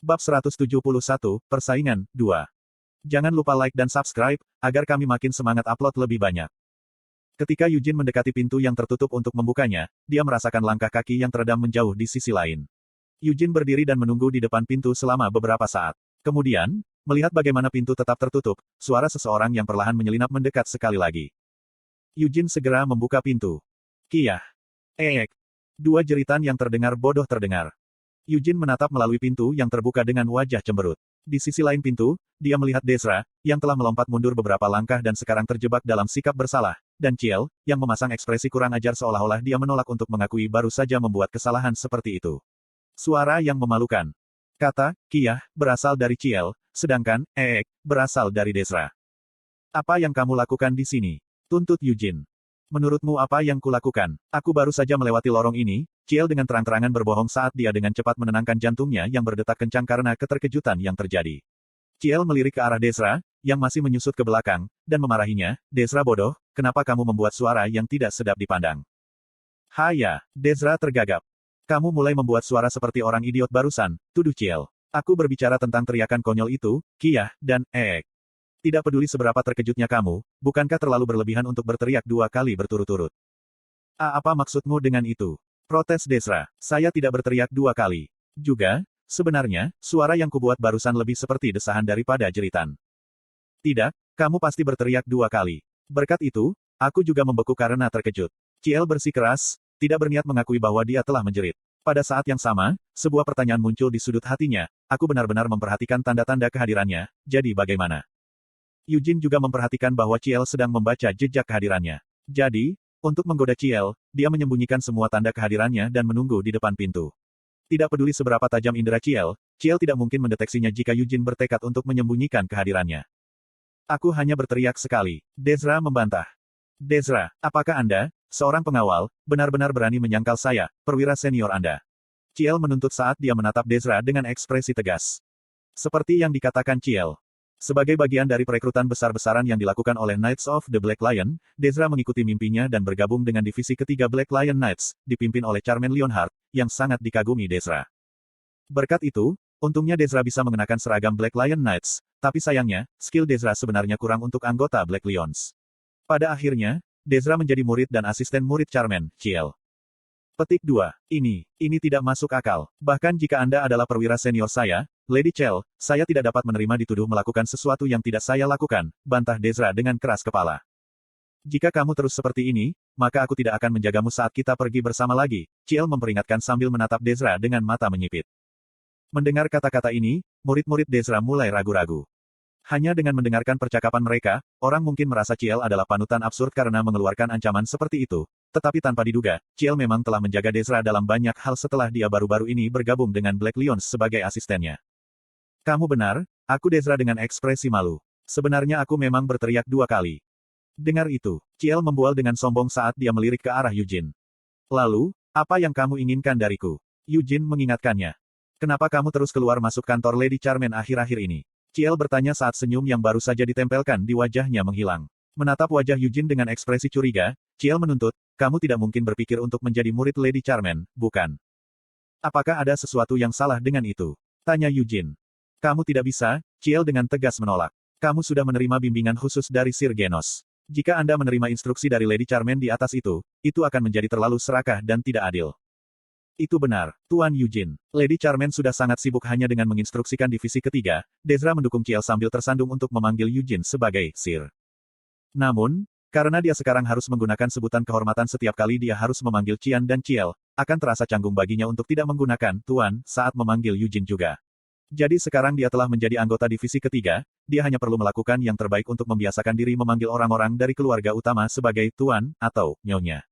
Bab 171, Persaingan, 2. Jangan lupa like dan subscribe, agar kami makin semangat upload lebih banyak. Ketika Eugene mendekati pintu yang tertutup untuk membukanya, dia merasakan langkah kaki yang teredam menjauh di sisi lain. Eugene berdiri dan menunggu di depan pintu selama beberapa saat. Kemudian, melihat bagaimana pintu tetap tertutup, suara seseorang yang perlahan menyelinap mendekat sekali lagi. Eugene segera membuka pintu. Kiyah. Eek. Dua jeritan yang terdengar bodoh terdengar. Eugene menatap melalui pintu yang terbuka dengan wajah cemberut. Di sisi lain pintu, dia melihat Desra, yang telah melompat mundur beberapa langkah dan sekarang terjebak dalam sikap bersalah, dan Ciel, yang memasang ekspresi kurang ajar seolah-olah dia menolak untuk mengakui baru saja membuat kesalahan seperti itu. Suara yang memalukan. Kata, Kiyah, berasal dari Ciel, sedangkan, Eek, berasal dari Desra. Apa yang kamu lakukan di sini? Tuntut Eugene. Menurutmu apa yang kulakukan? Aku baru saja melewati lorong ini. Ciel dengan terang-terangan berbohong saat dia dengan cepat menenangkan jantungnya yang berdetak kencang karena keterkejutan yang terjadi. Ciel melirik ke arah Desra, yang masih menyusut ke belakang, dan memarahinya, Desra bodoh, kenapa kamu membuat suara yang tidak sedap dipandang? Haya, Desra tergagap. Kamu mulai membuat suara seperti orang idiot barusan, tuduh Ciel. Aku berbicara tentang teriakan konyol itu, Kiyah, dan Eek. Tidak peduli seberapa terkejutnya kamu, bukankah terlalu berlebihan untuk berteriak 2 kali berturut-turut? Apa maksudmu dengan itu? Protes Desra. Saya tidak berteriak 2 kali. Juga, sebenarnya, suara yang kubuat barusan lebih seperti desahan daripada jeritan. Tidak, kamu pasti berteriak 2 kali. Berkat itu, aku juga membeku karena terkejut. Ciel bersikeras, tidak berniat mengakui bahwa dia telah menjerit. Pada saat yang sama, sebuah pertanyaan muncul di sudut hatinya, aku benar-benar memperhatikan tanda-tanda kehadirannya, jadi bagaimana? Eugene juga memperhatikan bahwa Ciel sedang membaca jejak kehadirannya. Jadi, untuk menggoda Ciel, dia menyembunyikan semua tanda kehadirannya dan menunggu di depan pintu. Tidak peduli seberapa tajam indera Ciel, Ciel tidak mungkin mendeteksinya jika Eugene bertekad untuk menyembunyikan kehadirannya. Aku hanya berteriak sekali. Desra membantah. Desra, apakah Anda, seorang pengawal, benar-benar berani menyangkal saya, perwira senior Anda? Ciel menuntut saat dia menatap Desra dengan ekspresi tegas. Seperti yang dikatakan Ciel. Sebagai bagian dari perekrutan besar-besaran yang dilakukan oleh Knights of the Black Lion, Desra mengikuti mimpinya dan bergabung dengan divisi ketiga Black Lion Knights, dipimpin oleh Charmaine Leonhardt, yang sangat dikagumi Desra. Berkat itu, untungnya Desra bisa mengenakan seragam Black Lion Knights, tapi sayangnya, skill Desra sebenarnya kurang untuk anggota Black Lions. Pada akhirnya, Desra menjadi murid dan asisten murid Charmaine, Ciel. Petik 2. Ini tidak masuk akal. Bahkan jika Anda adalah perwira senior saya, Lady Ciel, saya tidak dapat menerima dituduh melakukan sesuatu yang tidak saya lakukan, bantah Desra dengan keras kepala. Jika kamu terus seperti ini, maka aku tidak akan menjagamu saat kita pergi bersama lagi, Ciel memperingatkan sambil menatap Desra dengan mata menyipit. Mendengar kata-kata ini, murid-murid Desra mulai ragu-ragu. Hanya dengan mendengarkan percakapan mereka, orang mungkin merasa Ciel adalah panutan absurd karena mengeluarkan ancaman seperti itu. Tetapi tanpa diduga, Ciel memang telah menjaga Desra dalam banyak hal setelah dia baru-baru ini bergabung dengan Black Lions sebagai asistennya. Kamu benar, aku Desra dengan ekspresi malu. Sebenarnya aku memang berteriak 2 kali. Dengar itu, Ciel membual dengan sombong saat dia melirik ke arah Eugene. Lalu, apa yang kamu inginkan dariku? Eugene mengingatkannya. Kenapa kamu terus keluar masuk kantor Lady Charmaine akhir-akhir ini? Ciel bertanya saat senyum yang baru saja ditempelkan di wajahnya menghilang. Menatap wajah Eugene dengan ekspresi curiga, Ciel menuntut, kamu tidak mungkin berpikir untuk menjadi murid Lady Charmaine, bukan? Apakah ada sesuatu yang salah dengan itu? Tanya Eugene. Kamu tidak bisa, Ciel dengan tegas menolak. Kamu sudah menerima bimbingan khusus dari Sir Genos. Jika Anda menerima instruksi dari Lady Charmaine di atas itu akan menjadi terlalu serakah dan tidak adil. Itu benar, Tuan Eugene. Lady Charmaine sudah sangat sibuk hanya dengan menginstruksikan divisi ketiga. Desra mendukung Ciel sambil tersandung untuk memanggil Eugene sebagai Sir. Namun, karena dia sekarang harus menggunakan sebutan kehormatan setiap kali dia harus memanggil Cian dan Ciel, akan terasa canggung baginya untuk tidak menggunakan Tuan saat memanggil Eugene juga. Jadi sekarang dia telah menjadi anggota divisi ketiga, dia hanya perlu melakukan yang terbaik untuk membiasakan diri memanggil orang-orang dari keluarga utama sebagai Tuan atau Nyonya.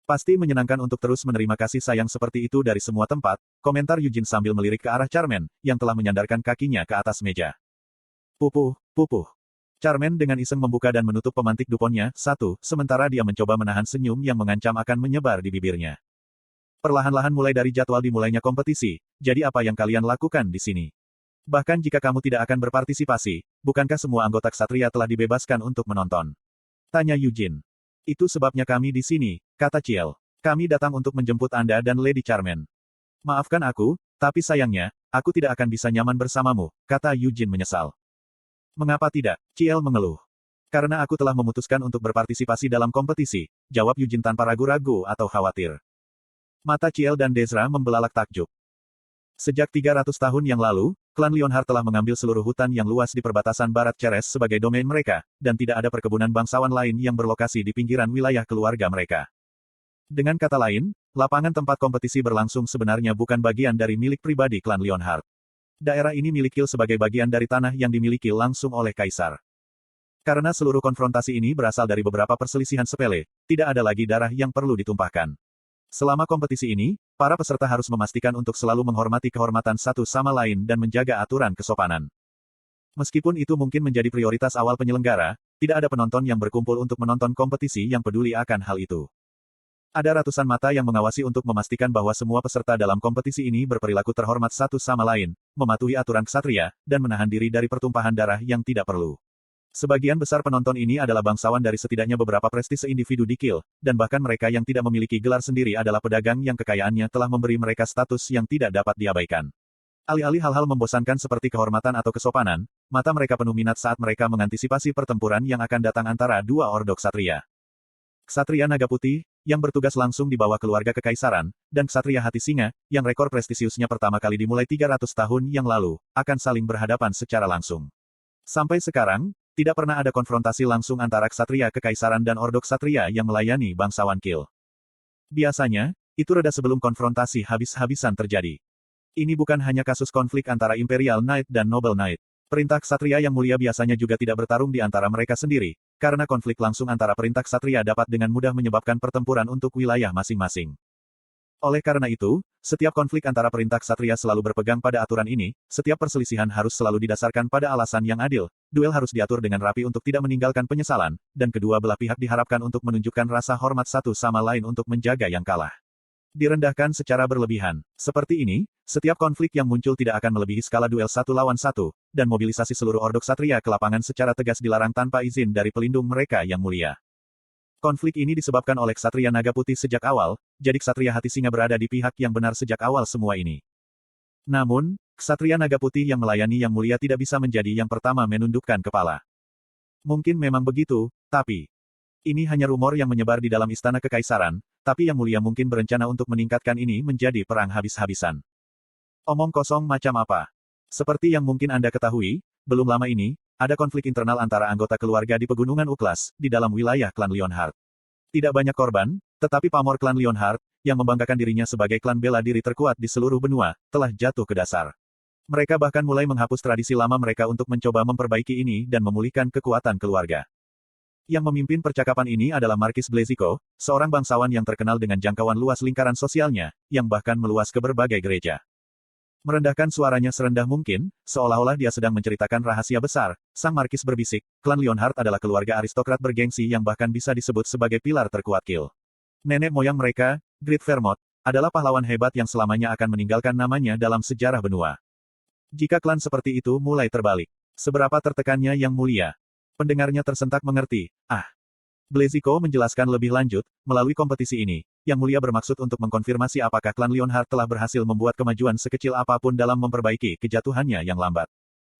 Pasti menyenangkan untuk terus menerima kasih sayang seperti itu dari semua tempat, komentar Eugene sambil melirik ke arah Charmaine, yang telah menyandarkan kakinya ke atas meja. Pupuh. Charmaine dengan iseng membuka dan menutup pemantik duponnya, sementara dia mencoba menahan senyum yang mengancam akan menyebar di bibirnya. Perlahan-lahan mulai dari jadwal dimulainya kompetisi, jadi apa yang kalian lakukan di sini? Bahkan jika kamu tidak akan berpartisipasi, bukankah semua anggota ksatria telah dibebaskan untuk menonton? Tanya Eugene. Itu sebabnya kami di sini, kata Ciel. Kami datang untuk menjemput Anda dan Lady Charmaine. Maafkan aku, Tapi sayangnya, aku tidak akan bisa nyaman bersamamu, kata Eugene menyesal. Mengapa tidak? Ciel mengeluh. Karena aku telah memutuskan untuk berpartisipasi dalam kompetisi, jawab Eugene tanpa ragu-ragu atau khawatir. Mata Ciel dan Dezra membelalak takjub. Sejak 300 tahun yang lalu, klan Lionheart telah mengambil seluruh hutan yang luas di perbatasan barat Ceres sebagai domain mereka, dan tidak ada perkebunan bangsawan lain yang berlokasi di pinggiran wilayah keluarga mereka. Dengan kata lain, lapangan tempat kompetisi berlangsung sebenarnya bukan bagian dari milik pribadi klan Lionheart. Daerah ini milik Kil sebagai bagian dari tanah yang dimiliki langsung oleh Kaisar. Karena seluruh konfrontasi ini berasal dari beberapa perselisihan sepele, tidak ada lagi darah yang perlu ditumpahkan. Selama kompetisi ini, para peserta harus memastikan untuk selalu menghormati kehormatan satu sama lain dan menjaga aturan kesopanan. Meskipun itu mungkin menjadi prioritas awal penyelenggara, tidak ada penonton yang berkumpul untuk menonton kompetisi yang peduli akan hal itu. Ada ratusan mata yang mengawasi untuk memastikan bahwa semua peserta dalam kompetisi ini berperilaku terhormat satu sama lain, mematuhi aturan ksatria, dan menahan diri dari pertumpahan darah yang tidak perlu. Sebagian besar penonton ini adalah bangsawan dari setidaknya beberapa prestise individu di Kil, dan bahkan mereka yang tidak memiliki gelar sendiri adalah pedagang yang kekayaannya telah memberi mereka status yang tidak dapat diabaikan. Alih-alih hal-hal membosankan seperti kehormatan atau kesopanan, mata mereka penuh minat saat mereka mengantisipasi pertempuran yang akan datang antara dua ordo ksatria. Ksatria Naga Putih, yang bertugas langsung di bawah keluarga kekaisaran, dan Ksatria Hati Singa, yang rekor prestisiusnya pertama kali dimulai 300 tahun yang lalu, akan saling berhadapan secara langsung. Sampai sekarang, tidak pernah ada konfrontasi langsung antara Ksatria Kekaisaran dan Ordo Ksatria yang melayani bangsawan Kil. Biasanya, itu reda sebelum konfrontasi habis-habisan terjadi. Ini bukan hanya kasus konflik antara Imperial Knight dan Noble Knight. Perintah Ksatria yang mulia biasanya juga tidak bertarung di antara mereka sendiri, karena konflik langsung antara perintah Ksatria dapat dengan mudah menyebabkan pertempuran untuk wilayah masing-masing. Oleh karena itu, setiap konflik antara perintah ksatria selalu berpegang pada aturan ini, setiap perselisihan harus selalu didasarkan pada alasan yang adil, duel harus diatur dengan rapi untuk tidak meninggalkan penyesalan, dan kedua belah pihak diharapkan untuk menunjukkan rasa hormat satu sama lain untuk menjaga yang kalah. Direndahkan secara berlebihan. Seperti ini, setiap konflik yang muncul tidak akan melebihi skala duel 1 lawan 1, dan mobilisasi seluruh ordo ksatria ke lapangan secara tegas dilarang tanpa izin dari pelindung mereka yang mulia. Konflik ini disebabkan oleh Ksatria Naga Putih sejak awal, jadi Ksatria Hati Singa berada di pihak yang benar sejak awal semua ini. Namun, Ksatria Naga Putih yang melayani Yang Mulia tidak bisa menjadi yang pertama menundukkan kepala. Mungkin memang begitu, tapi ini hanya rumor yang menyebar di dalam istana kekaisaran, tapi Yang Mulia mungkin berencana untuk meningkatkan ini menjadi perang habis-habisan. Omong kosong macam apa? Seperti yang mungkin Anda ketahui, belum lama ini, ada konflik internal antara anggota keluarga di Pegunungan Uklas, di dalam wilayah klan Lionheart. Tidak banyak korban, tetapi pamor klan Lionheart, yang membanggakan dirinya sebagai klan bela diri terkuat di seluruh benua, telah jatuh ke dasar. Mereka bahkan mulai menghapus tradisi lama mereka untuk mencoba memperbaiki ini dan memulihkan kekuatan keluarga. Yang memimpin percakapan ini adalah Markis Blazico, seorang bangsawan yang terkenal dengan jangkauan luas lingkaran sosialnya, yang bahkan meluas ke berbagai gereja. Merendahkan suaranya serendah mungkin, seolah-olah dia sedang menceritakan rahasia besar, sang Markis berbisik, klan Lionheart adalah keluarga aristokrat bergengsi yang bahkan bisa disebut sebagai pilar terkuat Kil. Nenek moyang mereka, Grid Vermont, adalah pahlawan hebat yang selamanya akan meninggalkan namanya dalam sejarah benua. Jika klan seperti itu mulai terbalik, seberapa tertekannya Yang Mulia? Pendengarnya tersentak mengerti. Blazico menjelaskan lebih lanjut, melalui kompetisi ini, Yang Mulia bermaksud untuk mengkonfirmasi apakah klan Lionheart telah berhasil membuat kemajuan sekecil apapun dalam memperbaiki kejatuhannya yang lambat.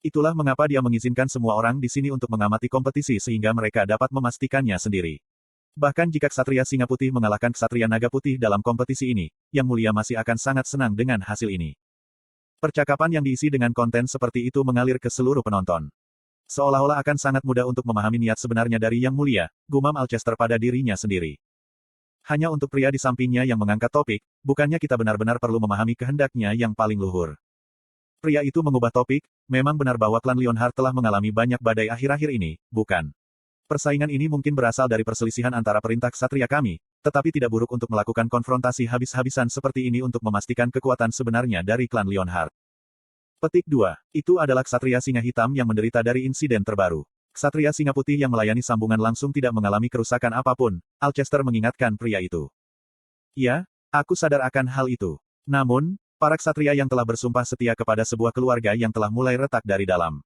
Itulah mengapa dia mengizinkan semua orang di sini untuk mengamati kompetisi sehingga mereka dapat memastikannya sendiri. Bahkan jika Ksatria Singa Putih mengalahkan Ksatria Naga Putih dalam kompetisi ini, Yang Mulia masih akan sangat senang dengan hasil ini. Percakapan yang diisi dengan konten seperti itu mengalir ke seluruh penonton. Seolah-olah akan sangat mudah untuk memahami niat sebenarnya dari Yang Mulia, gumam Alcester pada dirinya sendiri. Hanya untuk pria di sampingnya yang mengangkat topik, bukannya kita benar-benar perlu memahami kehendaknya yang paling luhur. Pria itu mengubah topik, memang benar bahwa klan Lionheart telah mengalami banyak badai akhir-akhir ini, bukan? Persaingan ini mungkin berasal dari perselisihan antara perintah ksatria kami, tetapi tidak buruk untuk melakukan konfrontasi habis-habisan seperti ini untuk memastikan kekuatan sebenarnya dari klan Lionheart. Petik 2. Itu adalah Ksatria Singa Hitam yang menderita dari insiden terbaru. Ksatria Singa Putih yang melayani sambungan langsung tidak mengalami kerusakan apapun, Alcester mengingatkan pria itu. Ya, aku sadar akan hal itu. Namun, para ksatria yang telah bersumpah setia kepada sebuah keluarga yang telah mulai retak dari dalam.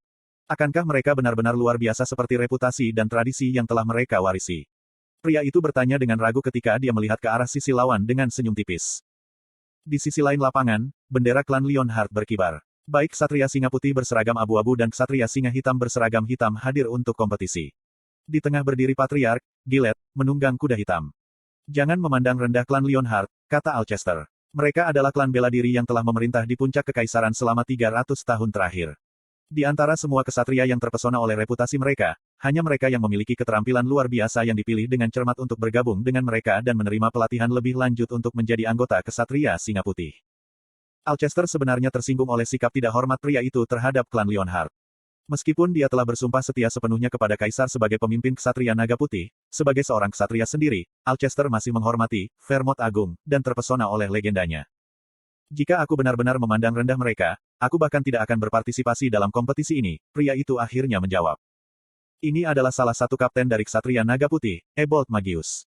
Akankah mereka benar-benar luar biasa seperti reputasi dan tradisi yang telah mereka warisi? Pria itu bertanya dengan ragu ketika dia melihat ke arah sisi lawan dengan senyum tipis. Di sisi lain lapangan, bendera klan Lionheart berkibar. Baik Ksatria Singa Putih berseragam abu-abu dan Ksatria Singa Hitam berseragam hitam hadir untuk kompetisi. Di tengah berdiri Patriark, Gillette, menunggang kuda hitam. Jangan memandang rendah klan Lionheart, kata Alcester. Mereka adalah klan bela diri yang telah memerintah di puncak kekaisaran selama 300 tahun terakhir. Di antara semua kesatria yang terpesona oleh reputasi mereka, hanya mereka yang memiliki keterampilan luar biasa yang dipilih dengan cermat untuk bergabung dengan mereka dan menerima pelatihan lebih lanjut untuk menjadi anggota Ksatria Singa Putih. Alcester sebenarnya tersinggung oleh sikap tidak hormat pria itu terhadap klan Lionheart. Meskipun dia telah bersumpah setia sepenuhnya kepada Kaisar sebagai pemimpin Ksatria Naga Putih, sebagai seorang ksatria sendiri, Alcester masih menghormati Vermont Agung dan terpesona oleh legendanya. Jika aku benar-benar memandang rendah mereka, aku bahkan tidak akan berpartisipasi dalam kompetisi ini, pria itu akhirnya menjawab. Ini adalah salah satu kapten dari Ksatria Naga Putih, Ebold Magius.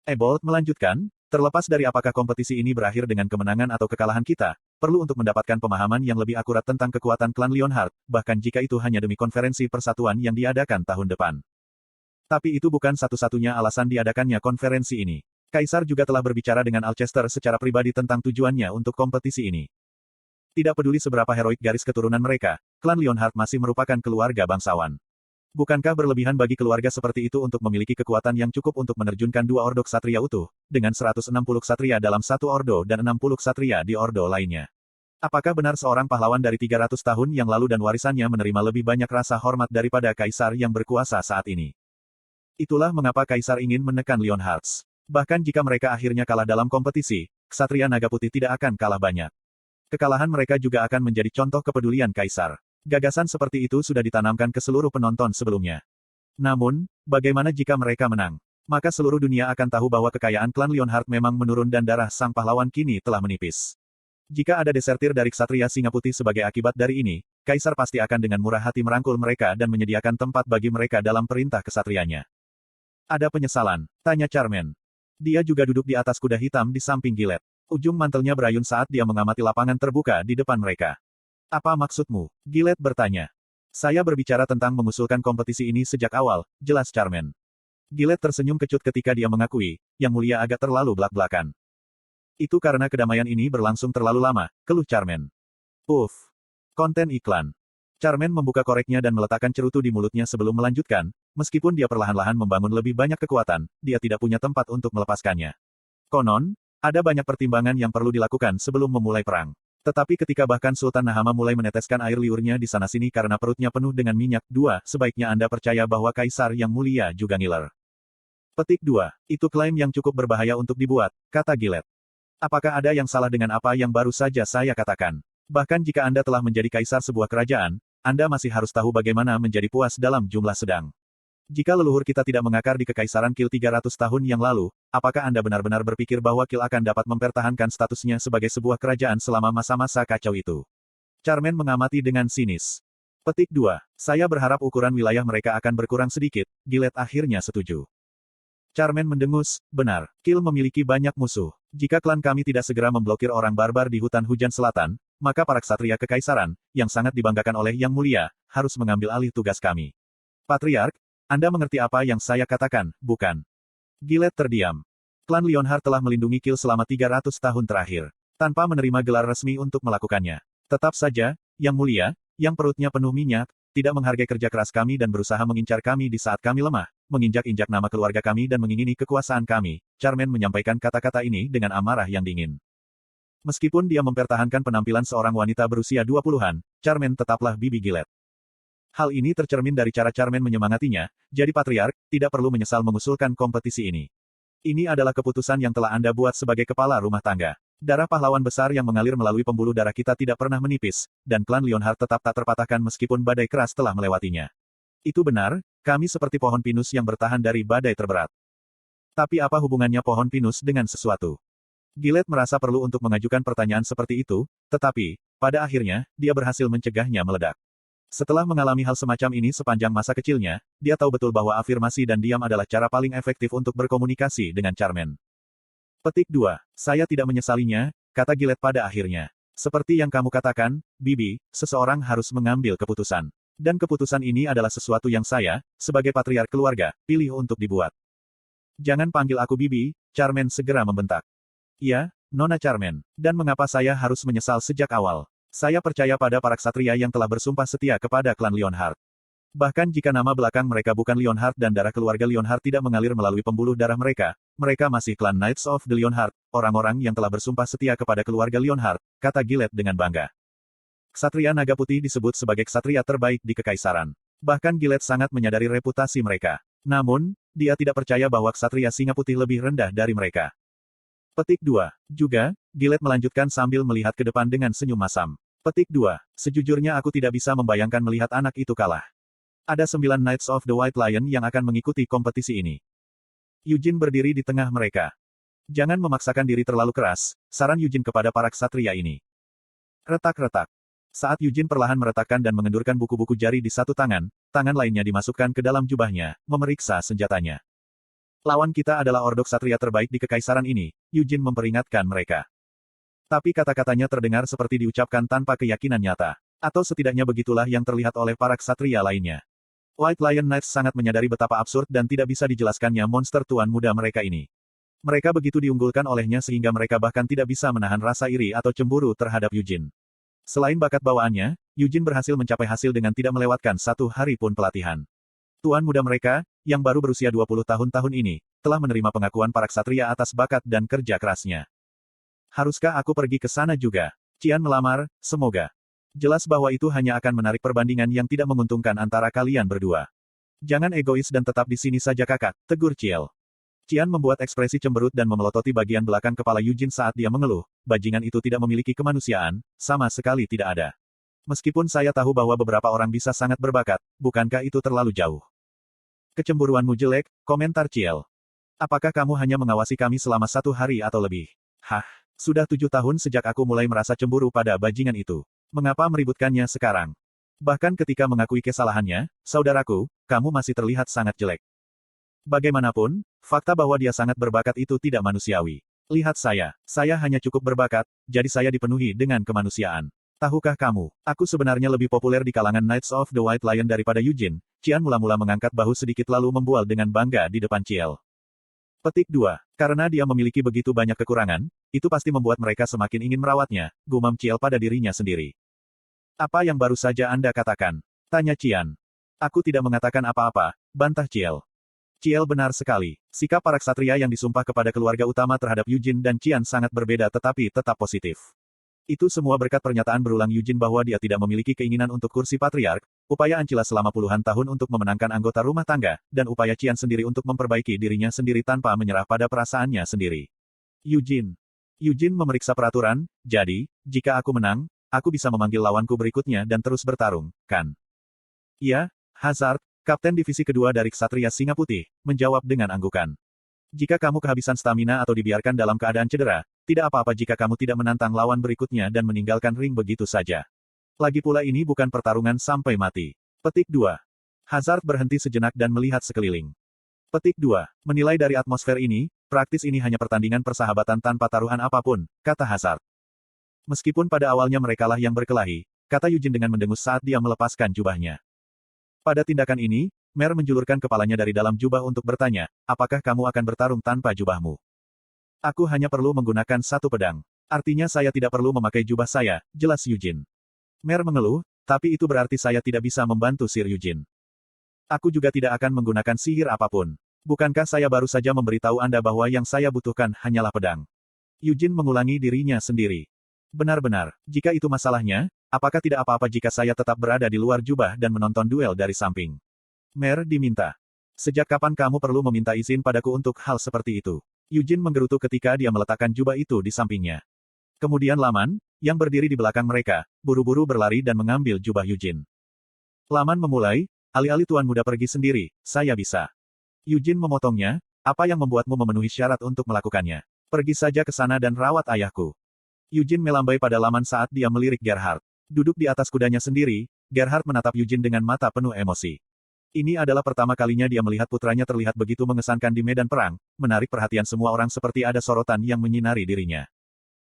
Ebold melanjutkan, terlepas dari apakah kompetisi ini berakhir dengan kemenangan atau kekalahan kita, perlu untuk mendapatkan pemahaman yang lebih akurat tentang kekuatan klan Lionheart, bahkan jika itu hanya demi konferensi persatuan yang diadakan tahun depan. Tapi itu bukan satu-satunya alasan diadakannya konferensi ini. Kaisar juga telah berbicara dengan Alcester secara pribadi tentang tujuannya untuk kompetisi ini. Tidak peduli seberapa heroik garis keturunan mereka, klan Lionheart masih merupakan keluarga bangsawan. Bukankah berlebihan bagi keluarga seperti itu untuk memiliki kekuatan yang cukup untuk menerjunkan 2 ordo ksatria utuh, dengan 160 ksatria dalam satu ordo dan 60 ksatria di ordo lainnya? Apakah benar seorang pahlawan dari 300 tahun yang lalu dan warisannya menerima lebih banyak rasa hormat daripada kaisar yang berkuasa saat ini? Itulah mengapa kaisar ingin menekan Lionhearts. Bahkan jika mereka akhirnya kalah dalam kompetisi, Ksatria Naga Putih tidak akan kalah banyak. Kekalahan mereka juga akan menjadi contoh kepedulian kaisar. Gagasan seperti itu sudah ditanamkan ke seluruh penonton sebelumnya. Namun, bagaimana jika mereka menang? Maka seluruh dunia akan tahu bahwa kekayaan klan Lionheart memang menurun dan darah sang pahlawan kini telah menipis. Jika ada desertir dari Ksatria Singa Putih sebagai akibat dari ini, kaisar pasti akan dengan murah hati merangkul mereka dan menyediakan tempat bagi mereka dalam perintah kesatrianya. Ada penyesalan, tanya Charmaine. Dia juga duduk di atas kuda hitam di samping Gillette. Ujung mantelnya berayun saat dia mengamati lapangan terbuka di depan mereka. Apa maksudmu? Gillette bertanya. Saya berbicara tentang mengusulkan kompetisi ini sejak awal, jelas Charmaine. Gillette tersenyum kecut ketika dia mengakui, Yang Mulia agak terlalu belak-belakan. Itu karena kedamaian ini berlangsung terlalu lama, keluh Charmaine. Konten iklan. Charmaine membuka koreknya dan meletakkan cerutu di mulutnya sebelum melanjutkan, meskipun dia perlahan-lahan membangun lebih banyak kekuatan, dia tidak punya tempat untuk melepaskannya. Konon, ada banyak pertimbangan yang perlu dilakukan sebelum memulai perang. Tetapi ketika bahkan Sultan Nahama mulai meneteskan air liurnya di sana-sini karena perutnya penuh dengan minyak, sebaiknya Anda percaya bahwa Kaisar yang mulia juga ngiler. Petik 2. Itu klaim yang cukup berbahaya untuk dibuat, kata Gillette. Apakah ada yang salah dengan apa yang baru saja saya katakan? Bahkan jika Anda telah menjadi kaisar sebuah kerajaan, Anda masih harus tahu bagaimana menjadi puas dalam jumlah sedang. Jika leluhur kita tidak mengakar di kekaisaran Kil 300 tahun yang lalu, apakah Anda benar-benar berpikir bahwa Kil akan dapat mempertahankan statusnya sebagai sebuah kerajaan selama masa-masa kacau itu? Charmaine mengamati dengan sinis. Petik 2. Saya berharap ukuran wilayah mereka akan berkurang sedikit, Gillette akhirnya setuju. Charmaine mendengus, benar, Kil memiliki banyak musuh. Jika klan kami tidak segera memblokir orang barbar di hutan hujan selatan, maka para ksatria kekaisaran, yang sangat dibanggakan oleh Yang Mulia, harus mengambil alih tugas kami. Patriark, Anda mengerti apa yang saya katakan, bukan? Gillette terdiam. Klan Lionheart telah melindungi Kil selama 300 tahun terakhir, tanpa menerima gelar resmi untuk melakukannya. Tetap saja, Yang Mulia, yang perutnya penuh minyak, tidak menghargai kerja keras kami dan berusaha mengincar kami di saat kami lemah, menginjak-injak nama keluarga kami dan mengingini kekuasaan kami. Charmaine menyampaikan kata-kata ini dengan amarah yang dingin. Meskipun dia mempertahankan penampilan seorang wanita berusia 20-an, Charmaine tetaplah bibi Gillette. Hal ini tercermin dari cara Charmaine menyemangatinya, jadi Patriark, tidak perlu menyesal mengusulkan kompetisi ini. Ini adalah keputusan yang telah Anda buat sebagai kepala rumah tangga. Darah pahlawan besar yang mengalir melalui pembuluh darah kita tidak pernah menipis, dan klan Lionheart tetap tak terpatahkan meskipun badai keras telah melewatinya. Itu benar, kami seperti pohon pinus yang bertahan dari badai terberat. Tapi apa hubungannya pohon pinus dengan sesuatu? Gillette merasa perlu untuk mengajukan pertanyaan seperti itu, tetapi, pada akhirnya, dia berhasil mencegahnya meledak. Setelah mengalami hal semacam ini sepanjang masa kecilnya, dia tahu betul bahwa afirmasi dan diam adalah cara paling efektif untuk berkomunikasi dengan Charmaine. Petik 2. Saya tidak menyesalinya, kata Gillette pada akhirnya. Seperti yang kamu katakan, Bibi, seseorang harus mengambil keputusan. Dan keputusan ini adalah sesuatu yang saya, sebagai patriark keluarga, pilih untuk dibuat. Jangan panggil aku Bibi, Charmaine segera membentak. Ya, Nona Charmen. Dan mengapa saya harus menyesal sejak awal? Saya percaya pada para ksatria yang telah bersumpah setia kepada klan Leonhardt. Bahkan jika nama belakang mereka bukan Leonhardt dan darah keluarga Leonhardt tidak mengalir melalui pembuluh darah mereka, mereka masih klan Knights of the Leonhardt, orang-orang yang telah bersumpah setia kepada keluarga Leonhardt, kata Gillette dengan bangga. Ksatria Naga Putih disebut sebagai ksatria terbaik di Kekaisaran. Bahkan Gillette sangat menyadari reputasi mereka. Namun, dia tidak percaya bahwa ksatria Singa Putih lebih rendah dari mereka. Petik 2. Juga, Gillette melanjutkan sambil melihat ke depan dengan senyum masam. Petik 2. Sejujurnya aku tidak bisa membayangkan melihat anak itu kalah. Ada 9 Knights of the White Lion yang akan mengikuti kompetisi ini. Eugene berdiri di tengah mereka. Jangan memaksakan diri terlalu keras, saran Eugene kepada para ksatria ini. Retak-retak. Saat Eugene perlahan meretakkan dan mengendurkan buku-buku jari di satu tangan, tangan lainnya dimasukkan ke dalam jubahnya, memeriksa senjatanya. Lawan kita adalah ordo ksatria terbaik di Kekaisaran ini, Eugene memperingatkan mereka. Tapi kata-katanya terdengar seperti diucapkan tanpa keyakinan nyata. Atau setidaknya begitulah yang terlihat oleh para ksatria lainnya. White Lion Knights sangat menyadari betapa absurd dan tidak bisa dijelaskannya monster tuan muda mereka ini. Mereka begitu diunggulkan olehnya sehingga mereka bahkan tidak bisa menahan rasa iri atau cemburu terhadap Eugene. Selain bakat bawaannya, Eugene berhasil mencapai hasil dengan tidak melewatkan satu hari pun pelatihan. Tuan muda mereka, yang baru berusia 20 tahun ini, telah menerima pengakuan para ksatria atas bakat dan kerja kerasnya. Haruskah aku pergi ke sana juga? Qian melamar, semoga. Jelas bahwa itu hanya akan menarik perbandingan yang tidak menguntungkan antara kalian berdua. Jangan egois dan tetap di sini saja kakak, tegur Ciel. Qian membuat ekspresi cemberut dan memelototi bagian belakang kepala Eugene saat dia mengeluh, bajingan itu tidak memiliki kemanusiaan, sama sekali tidak ada. Meskipun saya tahu bahwa beberapa orang bisa sangat berbakat, bukankah itu terlalu jauh? Kecemburuanmu jelek, komentar Ciel. Apakah kamu hanya mengawasi kami selama 1 hari atau lebih? Hah, sudah 7 tahun sejak aku mulai merasa cemburu pada bajingan itu. Mengapa meributkannya sekarang? Bahkan ketika mengakui kesalahannya, saudaraku, kamu masih terlihat sangat jelek. Bagaimanapun, fakta bahwa dia sangat berbakat itu tidak manusiawi. Lihat saya hanya cukup berbakat, jadi saya dipenuhi dengan kemanusiaan. Tahukah kamu, aku sebenarnya lebih populer di kalangan Knights of the White Lion daripada Eugene. Qian mula-mula mengangkat bahu sedikit lalu membual dengan bangga di depan Ciel. Petik 2. Karena dia memiliki begitu banyak kekurangan, itu pasti membuat mereka semakin ingin merawatnya, gumam Ciel pada dirinya sendiri. Apa yang baru saja Anda katakan? Tanya Qian. Aku tidak mengatakan apa-apa, bantah Ciel. Ciel benar sekali. Sikap para ksatria yang disumpah kepada keluarga utama terhadap Eugene dan Qian sangat berbeda tetapi tetap positif. Itu semua berkat pernyataan berulang Eugene bahwa dia tidak memiliki keinginan untuk kursi patriark, upaya Ancila selama puluhan tahun untuk memenangkan anggota rumah tangga, dan upaya Qian sendiri untuk memperbaiki dirinya sendiri tanpa menyerah pada perasaannya sendiri. Eugene memeriksa peraturan, jadi, jika aku menang, aku bisa memanggil lawanku berikutnya dan terus bertarung, kan? Iya, Hazard, Kapten Divisi Kedua dari Ksatria Singa Putih, menjawab dengan anggukan. Jika kamu kehabisan stamina atau dibiarkan dalam keadaan cedera, tidak apa-apa jika kamu tidak menantang lawan berikutnya dan meninggalkan ring begitu saja. Lagi pula ini bukan pertarungan sampai mati. Petik 2. Hazard berhenti sejenak dan melihat sekeliling. Petik 2. Menilai dari atmosfer ini, praktis ini hanya pertandingan persahabatan tanpa taruhan apapun, kata Hazard. Meskipun pada awalnya merekalah yang berkelahi, kata Eugene dengan mendengus saat dia melepaskan jubahnya. Pada tindakan ini, Mer menjulurkan kepalanya dari dalam jubah untuk bertanya, apakah kamu akan bertarung tanpa jubahmu? Aku hanya perlu menggunakan 1 pedang. Artinya saya tidak perlu memakai jubah saya, jelas Eugene. Mer mengeluh, tapi itu berarti saya tidak bisa membantu Sir Eugene. Aku juga tidak akan menggunakan sihir apapun. Bukankah saya baru saja memberitahu Anda bahwa yang saya butuhkan hanyalah pedang? Eugene mengulangi dirinya sendiri. Benar-benar, jika itu masalahnya, apakah tidak apa-apa jika saya tetap berada di luar jubah dan menonton duel dari samping? Mer diminta. Sejak kapan kamu perlu meminta izin padaku untuk hal seperti itu? Eugene menggerutu ketika dia meletakkan jubah itu di sampingnya. Kemudian Laman, yang berdiri di belakang mereka, buru-buru berlari dan mengambil jubah Eugene. Laman memulai, alih-alih tuan muda pergi sendiri, saya bisa. Eugene memotongnya, apa yang membuatmu memenuhi syarat untuk melakukannya? Pergi saja ke sana dan rawat ayahku. Eugene melambai pada Laman saat dia melirik Gerhard. Duduk di atas kudanya sendiri, Gerhard menatap Eugene dengan mata penuh emosi. Ini adalah pertama kalinya dia melihat putranya terlihat begitu mengesankan di medan perang, menarik perhatian semua orang seperti ada sorotan yang menyinari dirinya.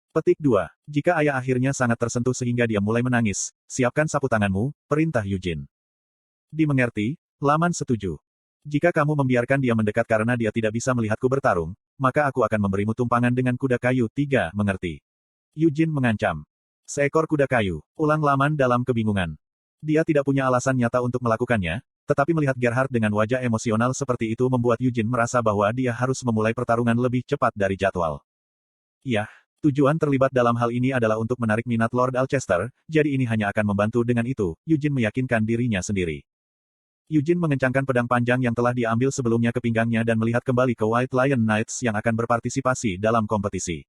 Petik 2. Jika ayah akhirnya sangat tersentuh sehingga dia mulai menangis, siapkan sapu tanganmu, perintah Eugene. Dimengerti, Laman setuju. Jika kamu membiarkan dia mendekat karena dia tidak bisa melihatku bertarung, maka aku akan memberimu tumpangan dengan kuda kayu 3, mengerti? Eugene mengancam. Seekor kuda kayu. Ulang Laman dalam kebingungan. Dia tidak punya alasan nyata untuk melakukannya, tetapi melihat Gerhard dengan wajah emosional seperti itu membuat Eugene merasa bahwa dia harus memulai pertarungan lebih cepat dari jadwal. Yah, tujuan terlibat dalam hal ini adalah untuk menarik minat Lord Alcester, jadi ini hanya akan membantu dengan itu, Eugene meyakinkan dirinya sendiri. Eugene mengencangkan pedang panjang yang telah diambil sebelumnya ke pinggangnya dan melihat kembali ke White Lion Knights yang akan berpartisipasi dalam kompetisi.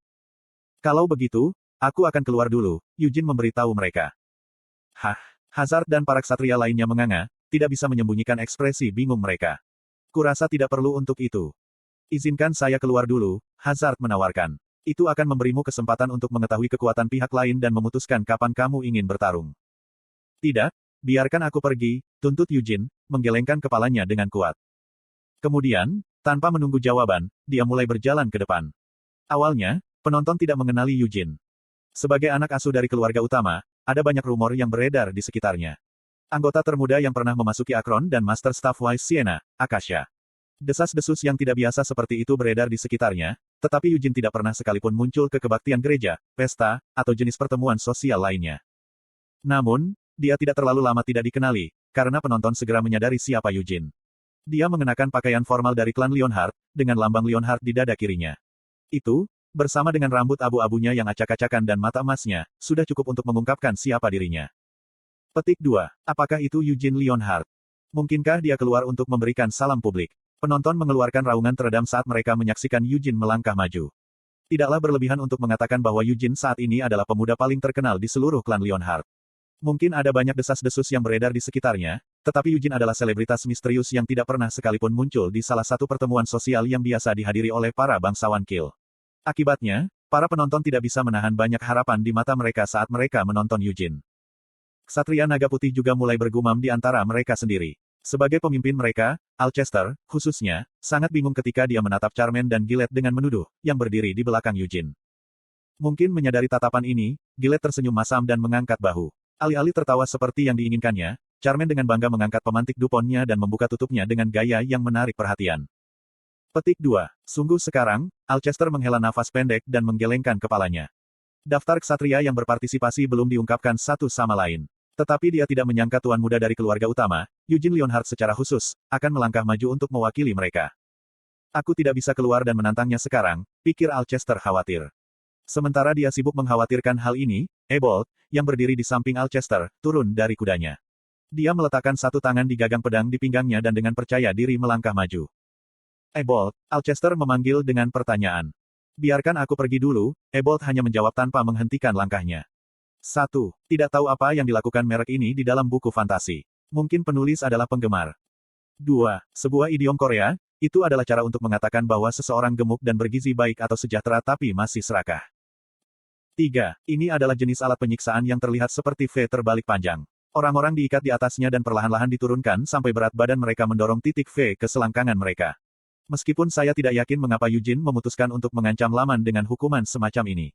Kalau begitu, aku akan keluar dulu, Eugene memberitahu mereka. Hah, Hazard dan para ksatria lainnya menganga, tidak bisa menyembunyikan ekspresi bingung mereka. Kurasa tidak perlu untuk itu. Izinkan saya keluar dulu, Hazard menawarkan. Itu akan memberimu kesempatan untuk mengetahui kekuatan pihak lain dan memutuskan kapan kamu ingin bertarung. Tidak, biarkan aku pergi, tuntut Eugene, menggelengkan kepalanya dengan kuat. Kemudian, tanpa menunggu jawaban, dia mulai berjalan ke depan. Awalnya, penonton tidak mengenali Eugene. Sebagai anak asuh dari keluarga utama, ada banyak rumor yang beredar di sekitarnya. Anggota termuda yang pernah memasuki Akron dan Master Staff Wise Siena, Akasha. Desas-desus yang tidak biasa seperti itu beredar di sekitarnya, tetapi Eugene tidak pernah sekalipun muncul ke kebaktian gereja, pesta, atau jenis pertemuan sosial lainnya. Namun, dia tidak terlalu lama tidak dikenali, karena penonton segera menyadari siapa Eugene. Dia mengenakan pakaian formal dari klan Leonhardt, dengan lambang Leonhardt di dada kirinya. Itu, bersama dengan rambut abu-abunya yang acak-acakan dan mata emasnya, sudah cukup untuk mengungkapkan siapa dirinya. Petik 2. Apakah itu Eugene Leonhardt? Mungkinkah dia keluar untuk memberikan salam publik? Penonton mengeluarkan raungan teredam saat mereka menyaksikan Eugene melangkah maju. Tidaklah berlebihan untuk mengatakan bahwa Eugene saat ini adalah pemuda paling terkenal di seluruh klan Leonhardt. Mungkin ada banyak desas-desus yang beredar di sekitarnya, tetapi Eugene adalah selebritas misterius yang tidak pernah sekalipun muncul di salah satu pertemuan sosial yang biasa dihadiri oleh para bangsawan Kill. Akibatnya, para penonton tidak bisa menahan banyak harapan di mata mereka saat mereka menonton Eugene. Ksatria Naga Putih juga mulai bergumam di antara mereka sendiri. Sebagai pemimpin mereka, Alcester, khususnya, sangat bingung ketika dia menatap Charmaine dan Gillette dengan menuduh, yang berdiri di belakang Eugene. Mungkin menyadari tatapan ini, Gillette tersenyum masam dan mengangkat bahu. Alih-alih tertawa seperti yang diinginkannya, Charmaine dengan bangga mengangkat pemantik duponnya dan membuka tutupnya dengan gaya yang menarik perhatian. Petik 2. Sungguh sekarang, Alcester menghela nafas pendek dan menggelengkan kepalanya. Daftar ksatria yang berpartisipasi belum diungkapkan satu sama lain. Tetapi dia tidak menyangka tuan muda dari keluarga utama, Eugene Leonhardt secara khusus, akan melangkah maju untuk mewakili mereka. Aku tidak bisa keluar dan menantangnya sekarang, pikir Alcester khawatir. Sementara dia sibuk mengkhawatirkan hal ini, Ebold, yang berdiri di samping Alcester, turun dari kudanya. Dia meletakkan satu tangan di gagang pedang di pinggangnya dan dengan percaya diri melangkah maju. Ebold, Alcester memanggil dengan pertanyaan. Biarkan aku pergi dulu, Ebold hanya menjawab tanpa menghentikan langkahnya. 1. Tidak tahu apa yang dilakukan merek ini di dalam buku fantasi. Mungkin penulis adalah penggemar. 2. Sebuah idiom Korea, itu adalah cara untuk mengatakan bahwa seseorang gemuk dan bergizi baik atau sejahtera tapi masih serakah. 3. Ini adalah jenis alat penyiksaan yang terlihat seperti V terbalik panjang. Orang-orang diikat di atasnya dan perlahan-lahan diturunkan sampai berat badan mereka mendorong titik V ke selangkangan mereka. Meskipun saya tidak yakin mengapa Eugene memutuskan untuk mengancam Laman dengan hukuman semacam ini.